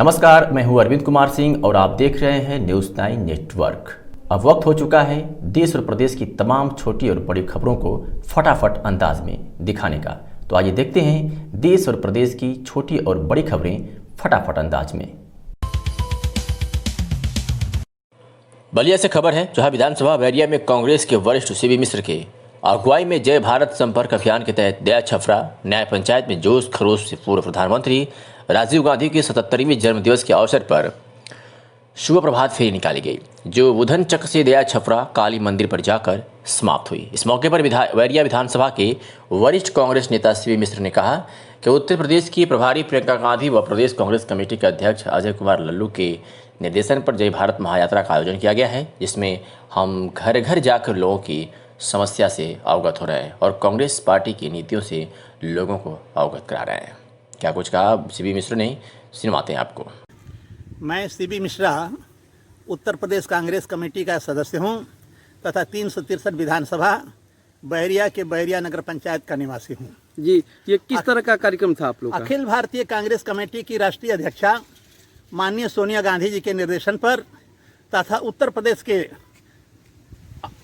नमस्कार, मैं हूं अरविंद कुमार सिंह और आप देख रहे हैं न्यूज़ 9 नेटवर्क। अब वक्त हो चुका है देश और प्रदेश की तमाम छोटी और बड़ी खबरों को फटाफट अंदाज में दिखाने का। तो आइए देखते हैं देश और प्रदेश की छोटी और बड़ी खबरें फटाफट अंदाज में। बलिया से खबर है, जहां विधानसभा बैरिया में कांग्रेस के वरिष्ठ सीबी मिश्र के अगुवाई में जय भारत संपर्क अभियान के तहत दया छपरा न्याय पंचायत में जोश खरोश से पूर्व प्रधानमंत्री राजीव गांधी के 77वें जन्मदिवस के अवसर पर शुभ प्रभात फेरी निकाली गई, जो बुधन चक से दया छपरा काली मंदिर पर जाकर समाप्त हुई। इस मौके पर बैरिया विधानसभा के वरिष्ठ कांग्रेस नेता सीबी मिश्र ने कहा कि उत्तर प्रदेश की प्रभारी प्रियंका गांधी व प्रदेश कांग्रेस कमेटी के अध्यक्ष अजय कुमार लल्लू के निर्देशन पर जय भारत महायात्रा का आयोजन किया गया है, जिसमें हम घर घर जाकर लोगों की समस्या से अवगत हो रहे हैं और कांग्रेस पार्टी की नीतियों से लोगों को अवगत करा रहे हैं। क्या कुछ कहा सीबी मिश्र ने, सुनवाते हैं आपको। मैं सीबी मिश्रा उत्तर प्रदेश कांग्रेस कमेटी का सदस्य हूं तथा 363 विधानसभा बैरिया के बैरिया नगर पंचायत का निवासी हूं। जी, ये किस तरह का कार्यक्रम था आप लोग का? अखिल भारतीय कांग्रेस कमेटी की राष्ट्रीय अध्यक्षा माननीय सोनिया गांधी जी के निर्देशन पर तथा उत्तर प्रदेश के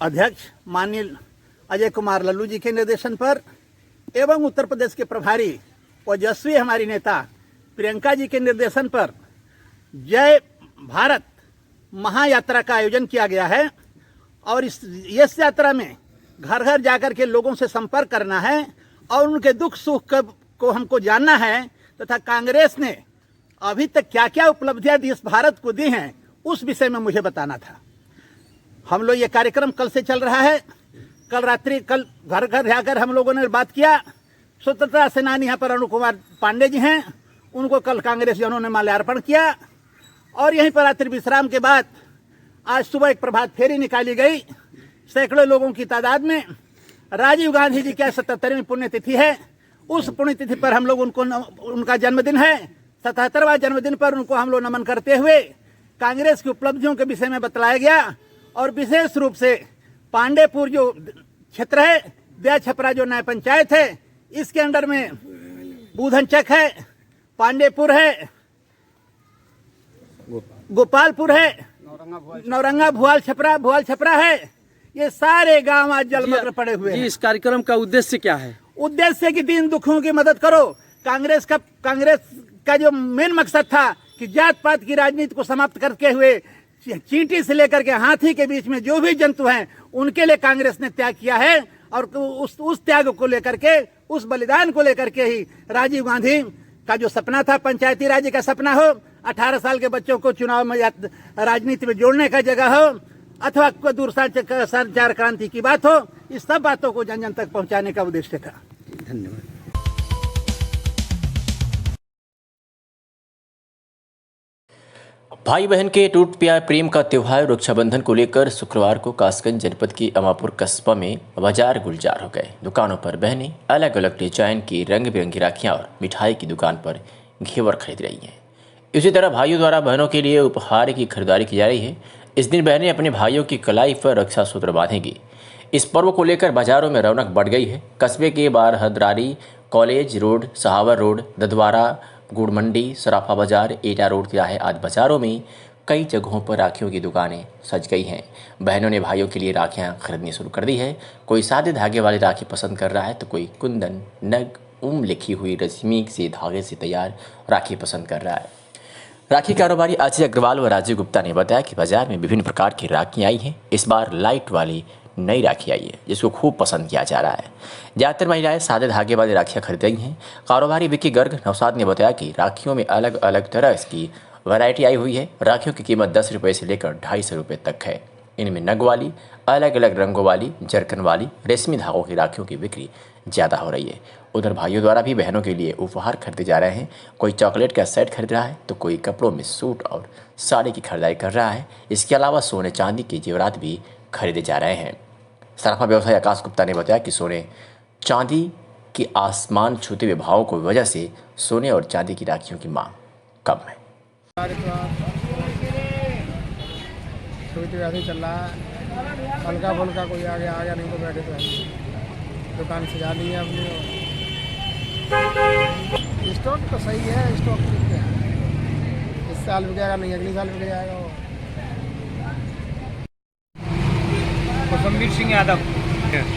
अध्यक्ष माननीय अजय कुमार लल्लू जी के निर्देशन पर एवं उत्तर प्रदेश के प्रभारी ओजस्वी हमारी नेता प्रियंका जी के निर्देशन पर जय भारत महायात्रा का आयोजन किया गया है और इस यात्रा में घर घर जाकर के लोगों से संपर्क करना है और उनके दुख सुख को हमको जानना है तथा कांग्रेस ने अभी तक क्या क्या उपलब्धियां देश भारत को दी हैं उस विषय में मुझे बताना था। हम लोग ये कार्यक्रम कल से चल रहा है। कल घर घर जाकर हम लोगों ने बात किया। स्वतंत्रता सेनानी यहाँ पर अरुण कुमार पांडे जी हैं, उनको कल कांग्रेस जनों ने माल्यार्पण किया और यहीं पर रात्रि विश्राम के बाद आज सुबह एक प्रभात फेरी निकाली गई। सैकड़ों लोगों की तादाद में राजीव गांधी जी की 77वीं पुण्यतिथि है। उस पुण्यतिथि पर हम लोग उनका जन्मदिन है, 77वां जन्मदिन पर उनको हम लोग नमन करते हुए कांग्रेस की उपलब्धियों के विषय में बतलाया गया और विशेष रूप से पांडेपुर जो क्षेत्र है, दया छपरा जो न्याय पंचायत है, इसके अंडर में बूधनचक है, पांडेपुर है, गोपालपुर है, नौरंगा भुआल छपरा है। ये सारे गांव आज जलमग्न पड़े हुए हैं। इस कार्यक्रम का उद्देश्य क्या है? उद्देश्य कि दीन दुखियों की मदद करो। कांग्रेस का जो मेन मकसद था कि जात पात की राजनीति को समाप्त करके हुए चींटी से लेकर के हाथी के बीच में जो भी जंतु हैं उनके लिए कांग्रेस ने त्याग किया है और उस त्याग को लेकर के, उस बलिदान को लेकर के ही राजीव गांधी का जो सपना था, पंचायती राज का सपना हो, 18 साल के बच्चों को चुनाव में राजनीति में जोड़ने का जगह हो अथवा दूरसंचार क्रांति की बात हो, इस सब बातों को जन जन तक पहुंचाने का उद्देश्य था। धन्यवाद। भाई बहन के टूट प्यार प्रेम का त्योहार रक्षाबंधन को लेकर शुक्रवार को कासगंज जनपद की अमापुर कस्बा में बाजार गुलजार हो गए। दुकानों पर बहनें अलग अलग डिजाइन की रंग बिरंगी राखियां और मिठाई की दुकान पर घेवर खरीद रही हैं। इसी तरह भाइयों द्वारा बहनों के लिए उपहार की खरीदारी की जा रही है। इस दिन बहनें अपने भाइयों की कलाई पर रक्षा सूत्र बांधेंगी। इस पर्व को लेकर बाजारों में रौनक बढ़ गई है। कस्बे के बारहदरारी, कॉलेज रोड, सहावर रोड, ददवारा, गुड़ मंडी, सराफा बाजार, एटा रोड तिराहे आदि बाजारों में कई जगहों पर राखियों की दुकानें सज गई हैं। बहनों ने भाइयों के लिए राखियां खरीदनी शुरू कर दी है। कोई सादे धागे वाली राखी पसंद कर रहा है तो कोई कुंदन, नग, लिखी हुई रश्मि से धागे से तैयार राखी पसंद कर रहा है। राखी कारोबारी अजय अग्रवाल व राजीव गुप्ता ने बताया कि बाजार में विभिन्न प्रकार की राखियाँ आई हैं। इस बार लाइट वाली नई राखी आई है जिसको खूब पसंद किया जा रहा है। ज़्यादातर महिलाएं सादे धागे वाली राखियाँ खरीद रही हैं। कारोबारी विक्की गर्ग नौसाद ने बताया कि राखियों में अलग अलग तरह की वैरायटी आई हुई है। राखियों की कीमत 10 रुपये से लेकर 250 रुपये तक है। इनमें नग वाली, अलग अलग रंगों वाली, जरकन वाली, रेशमी धागों की राखियों की बिक्री ज़्यादा हो रही है। उधर भाइयों द्वारा भी बहनों के लिए उपहार खरीदे जा रहे हैं। कोई चॉकलेट का सेट खरीद रहा है तो कोई कपड़ों में सूट और साड़ी की खरीदारी कर रहा है। इसके अलावा सोने चांदी के जेवरात भी खरीदे जा रहे हैं। सराफा व्यवसायी आकाश गुप्ता ने बताया कि सोने चांदी की आसमान छूते हुए भावों की वजह से सोने और चांदी की राखियों की मांग कम है। चल रहा है, हल्का फुल्का कोई आ गया नहीं तो बैठे तो दुकान सजा ली है अपनी। स्टॉक तो सही है, स्टॉक ठीक है। साल भी जाएगा, नहीं अगले साल भी जाएगा वो। कुसुमवीर सिंह यादव।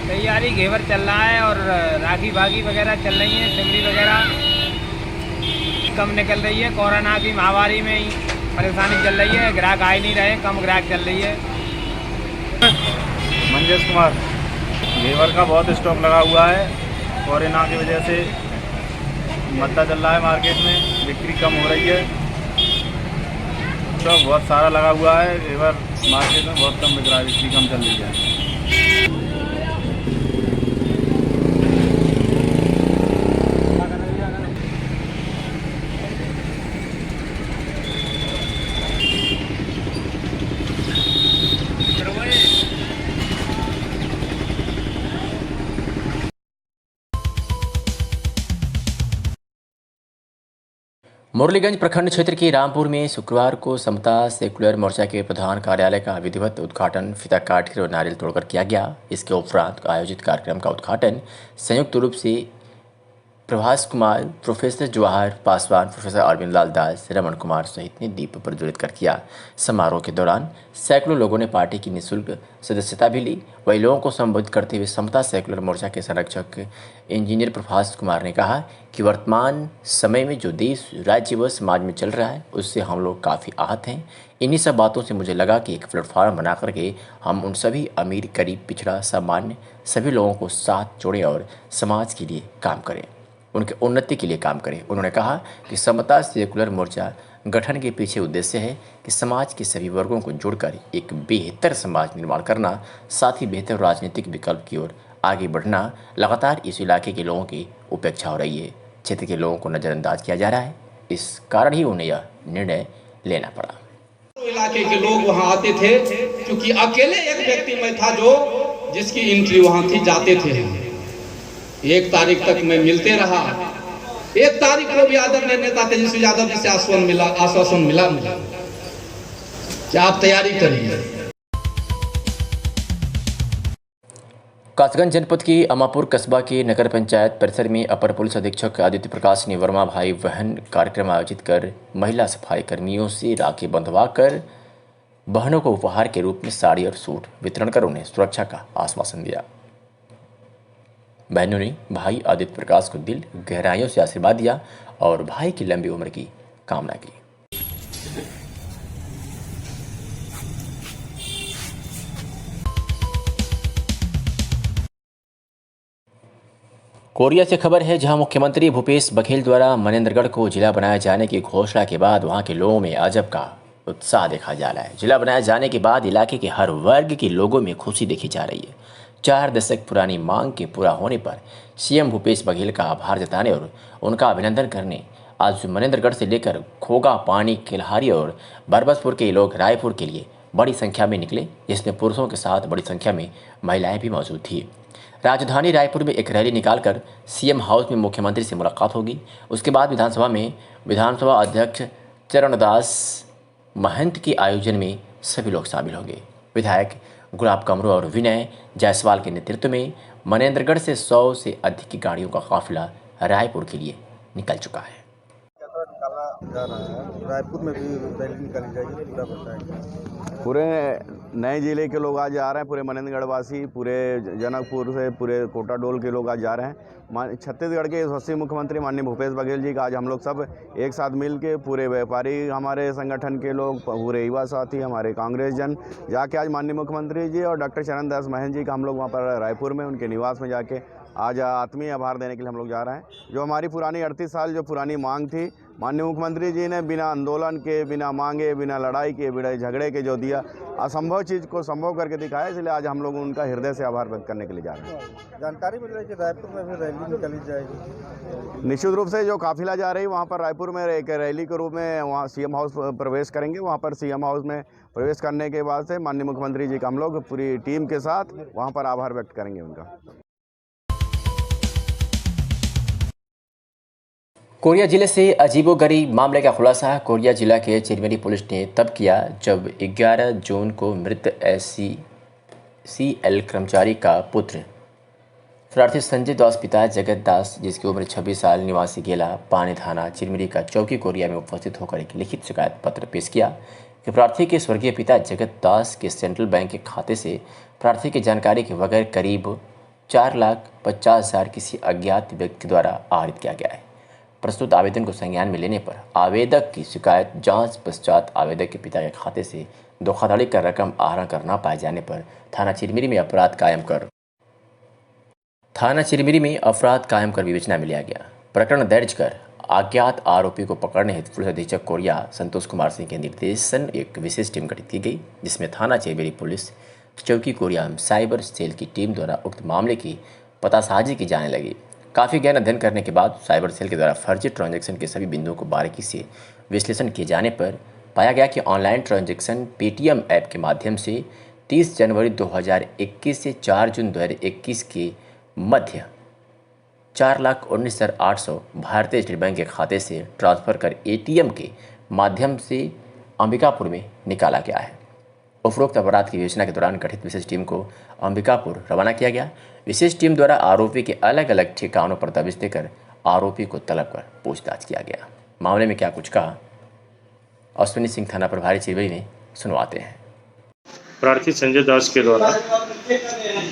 तैयारी घेवर चल रहा है और राखी भागी वगैरह चल रही है, सिमरी वगैरह कम निकल रही है। कोरोना की महामारी में ही परेशानी चल रही है, ग्राहक आ ही नहीं रहे, कम ग्राहक चल रही है। मंजेश कुमार। घेवर का बहुत स्टॉक लगा हुआ है, कोरोना की वजह से मद्दा चल रहा है, मार्केट में बिक्री कम हो रही है। स्टॉक बहुत सारा लगा हुआ है, घेवर मार्केट में बहुत कम बिक रहा है, बिक्री कम चल रही है। मुरलीगंज प्रखंड क्षेत्र के रामपुर में शुक्रवार को समता सेकुलर मोर्चा के प्रधान कार्यालय का विधिवत उद्घाटन फीता काटकर और नारियल तोड़कर किया गया। इसके उपरांत आयोजित कार्यक्रम का उद्घाटन संयुक्त रूप से प्रभास कुमार, प्रोफेसर जवाहर पासवान, प्रोफेसर अरविंद लाल दास, रमन कुमार सहित ने दीप प्रज्वलित कर किया। समारोह के दौरान सैकड़ों लोगों ने पार्टी की निःशुल्क सदस्यता भी ली। वही लोगों को संबोधित करते हुए समता सेकुलर मोर्चा के संरक्षक इंजीनियर प्रभास कुमार ने कहा कि वर्तमान समय में जो देश, राज्य व समाज में चल रहा है उससे हम लोग काफ़ी आहत हैं। इन्हीं सब बातों से मुझे लगा कि एक प्लेटफॉर्म बना करके हम उन सभी अमीर, गरीब, पिछड़ा, सामान्य सभी लोगों को साथ जोड़ें और समाज के लिए काम करें, उनके उन्नति के लिए काम करें। उन्होंने कहा कि समता सेकुलर मोर्चा गठन के पीछे उद्देश्य है कि समाज के सभी वर्गों को जोड़कर एक बेहतर समाज निर्माण करना, साथ ही बेहतर राजनीतिक विकल्प की ओर आगे बढ़ना। लगातार इस इलाके के लोगों की उपेक्षा हो रही है, क्षेत्र के लोगों को नज़रअंदाज किया जा रहा है, इस कारण ही उन्हें यह निर्णय लेना पड़ा। इलाके के लोग वहां आते थे क्योंकि अकेले एक व्यक्ति मैं था जो जिसकी एंट्री वहां थी, जाते थे। 1 तारीख तक मैं मिलते रहा। 1 तारीख को भी आदरणीय नेता तेजस्वी यादव जी से आश्वासन मिला मुझे कि आप तैयारी करिए। कासगंज जनपद की अमापुर कस्बा के नगर पंचायत परिसर में अपर पुलिस अधीक्षक आदित्य प्रकाश ने वर्मा भाई बहन कार्यक्रम आयोजित कर महिला सफाई कर्मियों से राखी बंधवा कर बहनों को उपहार के रूप में साड़ी और सूट वितरण कर उन्हें सुरक्षा का आश्वासन दिया। बहनों ने भाई आदित्य प्रकाश को दिल गहराइयों से आशीर्वाद दिया और भाई की लंबी उम्र की कामना की। कोरिया से खबर है, जहां मुख्यमंत्री भूपेश बघेल द्वारा मनेंद्रगढ़ को जिला बनाया जाने की घोषणा के बाद वहां के लोगों में अजब का उत्साह देखा जा रहा है। जिला बनाए जाने के बाद इलाके के हर वर्ग के लोगों में खुशी देखी जा रही है। 4 दशक पुरानी मांग के पूरा होने पर सीएम भूपेश बघेल का आभार जताने और उनका अभिनंदन करने आज मनेंद्रगढ़ से लेकर खोगा, पानी, किल्हारी और बरबसपुर के लोग रायपुर के लिए बड़ी संख्या में निकले, जिसमें पुरुषों के साथ बड़ी संख्या में महिलाएं भी मौजूद थी। राजधानी रायपुर में एक रैली निकालकर सीएम हाउस में मुख्यमंत्री से मुलाकात होगी। उसके बाद विधानसभा में विधानसभा अध्यक्ष चरणदास महंत के आयोजन में सभी लोग शामिल होंगे। विधायक गुलाब कमरो और विनय जायसवाल के नेतृत्व में मनेंद्रगढ़ से 100 से अधिक की गाड़ियों का काफिला रायपुर के लिए निकल चुका है। जा रहा है, रायपुर में भी रैली निकाली जाएगी, पूरा बताएंगे। पूरे नए जिले के लोग आज आ रहे हैं, पूरे मनेंद्रगढ़ वासी, पूरे जनकपुर से, पूरे कोटाडोल के लोग आज जा रहे हैं। छत्तीसगढ़ के यशस्वी मुख्यमंत्री माननीय भूपेश बघेल जी का आज हम लोग सब एक साथ मिल के, पूरे व्यापारी हमारे संगठन के लोग, पूरे युवा साथी, हमारे कांग्रेस जन जाके आज माननीय मुख्यमंत्री जी और डॉक्टर चरणदास महंत जी का हम लोग वहाँ पर रायपुर में उनके निवास में जाके आज आत्मीय आभार देने के लिए हम लोग जा रहे हैं। जो हमारी पुरानी 38 साल जो पुरानी मांग थी, माननीय मुख्यमंत्री जी ने बिना आंदोलन के, बिना मांगे, बिना लड़ाई के, बिना झगड़े के जो दिया, असंभव चीज़ को संभव करके दिखाया, इसलिए आज हम लोग उनका हृदय से आभार व्यक्त करने के लिए जा रहे हैं। जानकारी मिल रही है कि रायपुर में भी रैली निकाली जाएगी। निश्चित रूप से जो काफिला जा रही है वहाँ पर रायपुर में एक रैली के रूप में वहाँ सीएम हाउस प्रवेश करेंगे। वहाँ पर सीएम हाउस में प्रवेश करने के बाद से माननीय मुख्यमंत्री जी का हम लोग पूरी टीम के साथ वहाँ पर आभार व्यक्त करेंगे उनका। कोरिया जिले से अजीबोगरीब मामले का खुलासा कोरिया जिला के चिरमिरी पुलिस ने तब किया जब 11 जून को मृत SCCL कर्मचारी का पुत्र प्रार्थी संजय दास पिता जगत दास, जिसकी उम्र 26 साल, निवासी गेला पानी थाना चिरमिरी का चौकी कोरिया में उपस्थित होकर एक लिखित शिकायत पत्र पेश किया कि प्रार्थी के स्वर्गीय पिता जगत दास के सेंट्रल बैंक के खाते से प्रार्थी की जानकारी के बगैर करीब 4,50,000 किसी अज्ञात व्यक्ति द्वारा आहरित किया गया है। प्रस्तुत आवेदन को संज्ञान में लेने पर आवेदक की शिकायत जांच पश्चात आवेदक के पिता के खाते से धोखाधड़ी कर रकम आहरण कर न पाए जाने पर थाना चिरमिरी में अपराध कायम कर विवेचना में लिया गया। प्रकरण दर्ज कर अज्ञात आरोपी को पकड़ने हेतु पुलिस अधीक्षक कोरिया संतोष कुमार सिंह के निर्देशन एक विशेष टीम गठित की गई, जिसमें थाना चिरमिरी पुलिस चौकी कोरिया में साइबर सेल की टीम द्वारा उक्त मामले की पतासाजी की जाने लगी। काफ़ी गहन अध्ययन करने के बाद साइबर सेल के द्वारा फर्जी ट्रांजैक्शन के सभी बिंदुओं को बारीकी से विश्लेषण किए जाने पर पाया गया कि ऑनलाइन ट्रांजैक्शन पेटीएम ऐप के माध्यम से 30 जनवरी 2021 से 4 जून 2021 के मध्य 4,19,800 भारतीय स्टेट बैंक के खाते से ट्रांसफर कर एटीएम के माध्यम से अंबिकापुर में निकाला गया है। उपरोक्त अपराध की विवेचना के दौरान गठित विशेष टीम को अंबिकापुर रवाना किया गया। विशेष टीम द्वारा आरोपी के अलग अलग ठिकानों पर दबिश देकर आरोपी को तलब कर पूछताछ किया गया। मामले में क्या कुछ कहा अश्विनी सिंह थाना प्रभारी चिरमिरी ने, सुनवाते हैं। प्रार्थी संजय दास के द्वारा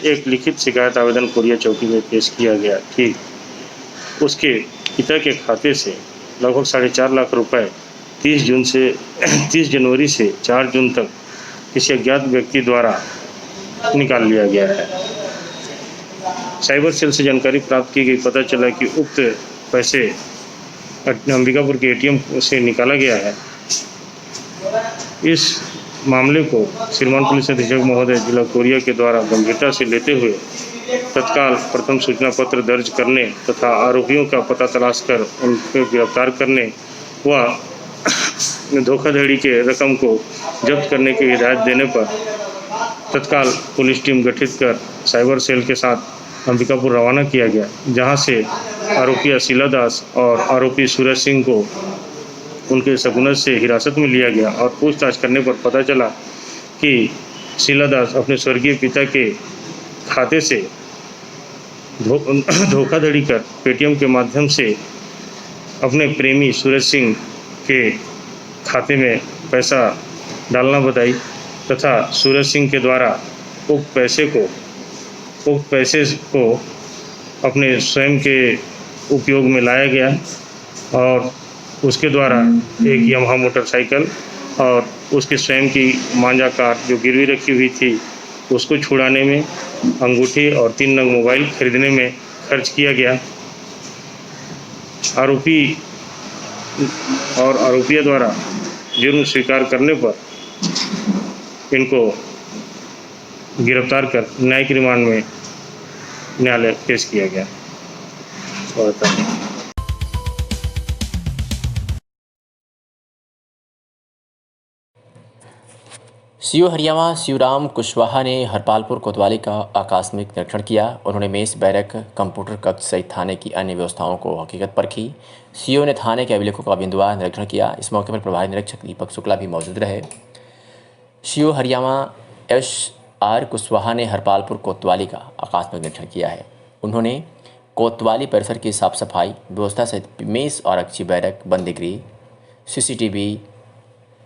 एक लिखित शिकायत आवेदन कोरिया चौकी में पेश किया गया कि उसके पिता के खाते से लगभग 4.5 लाख रुपए 30 जनवरी से 4 जून तक किसी अज्ञात व्यक्ति द्वारा निकाल लिया गया है। साइबर सेल से जानकारी प्राप्त की गई, पता चला कि उक्त पैसे अंबिकापुर के एटीएम से निकाला गया है। इस मामले को श्रीमान पुलिस अधीक्षक महोदय जिला कोरिया के द्वारा गंभीरता से लेते हुए तत्काल प्रथम सूचना पत्र दर्ज करने तथा आरोपियों का पता तलाश कर उनको गिरफ्तार करने व धोखाधड़ी के रकम को जब्त करने की हिदायत देने पर तत्काल पुलिस टीम गठित कर साइबर सेल के साथ अंबिकापुर रवाना किया गया, जहां से आरोपी अशीला दास और आरोपी सूरज सिंह को उनके सगुनत से हिरासत में लिया गया और पूछताछ करने पर पता चला कि शीला दास अपने स्वर्गीय पिता के खाते से धोखाधड़ी कर पेटीएम के माध्यम से अपने प्रेमी सूरज सिंह के खाते में पैसा डालना बताई तथा सूरज सिंह के द्वारा उक्त पैसे को अपने स्वयं के उपयोग में लाया गया और उसके द्वारा एक यामाहा मोटरसाइकिल और उसके स्वयं की मांझा कार जो गिरवी रखी हुई थी उसको छुड़ाने में, अंगूठी और 3 नग मोबाइल खरीदने में खर्च किया गया। आरोपियों द्वारा जुर्म स्वीकार करने पर इनको गिरफ्तार कर न्यायिक रिमांड में न्यायालय पेश किया गया। सीओ हरियाणा शिवराम कुशवाहा ने हरपालपुर कोतवाली का आकस्मिक निरीक्षण किया। उन्होंने मेस बैरक, कंप्यूटर कक्ष सहित थाने की अन्य व्यवस्थाओं को हकीकत परखी। सीओ ने थाने के अभिलेखों का बिंदुवार निरीक्षण किया। इस मौके पर प्रभारी निरीक्षक दीपक शुक्ला भी मौजूद रहे। CO Haryana SR. कुशवाहा ने हरपालपुर कोतवाली का आकस्मिक निरीक्षण किया है। उन्होंने कोतवाली परिसर की साफ सफाई व्यवस्था सहित मेस और आरक्षी बैरक, बंदीगृह,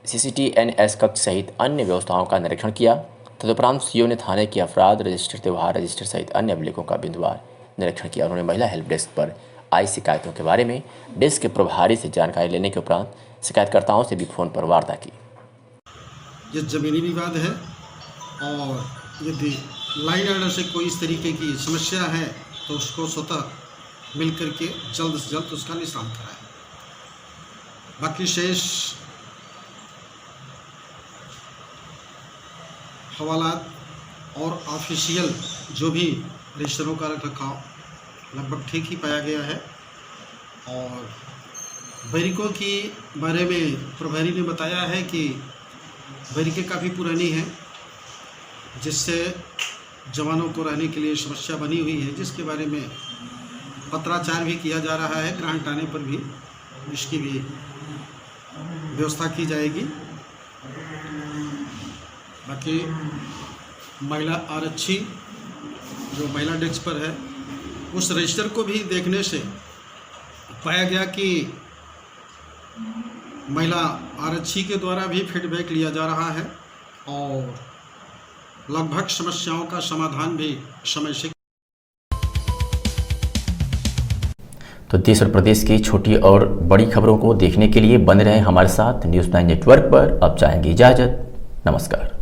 CCTNS कक्ष सहित अन्य व्यवस्थाओं का निरीक्षण किया। तदुपरांत सीओ ने थाने की अपराध रजिस्टर, त्यौहार रजिस्टर सहित अन्य अभिलेखों का बिंदुवार निरीक्षण किया। उन्होंने महिला हेल्प डेस्क पर आई शिकायतों के बारे में डेस्क के प्रभारी से जानकारी लेने के उपरांत शिकायतकर्ताओं से भी फोन पर वार्ता की। ये ज़मीनी विवाद है और यदि लाइन ऑर्डर से कोई इस तरीके की समस्या है तो उसको स्वतः मिल करके जल्द से जल्द उसका निशान कराएं। बाकी शेष हवालात और ऑफिशियल जो भी रजिस्टरों का रखरखाव लगभग ठीक ही पाया गया है। और बैरिकों की बारे में प्रभारी ने बताया है कि बैरिकें काफ़ी पुरानी हैं, जिससे जवानों को रहने के लिए समस्या बनी हुई है, जिसके बारे में पत्राचार भी किया जा रहा है। ग्रांट आने पर भी इसकी भी व्यवस्था की जाएगी। बाकी महिला आरक्षी जो महिला डेस्क पर है उस रजिस्टर को भी देखने से पाया गया कि महिला आरक्षी के द्वारा भी फीडबैक लिया जा रहा है और लगभग समस्याओं का समाधान भी समय से। तो देश और प्रदेश की छोटी और बड़ी खबरों को देखने के लिए बने रहें हमारे साथ न्यूज़ 9 नेटवर्क पर। अब चाहेंगे इजाज़त। नमस्कार।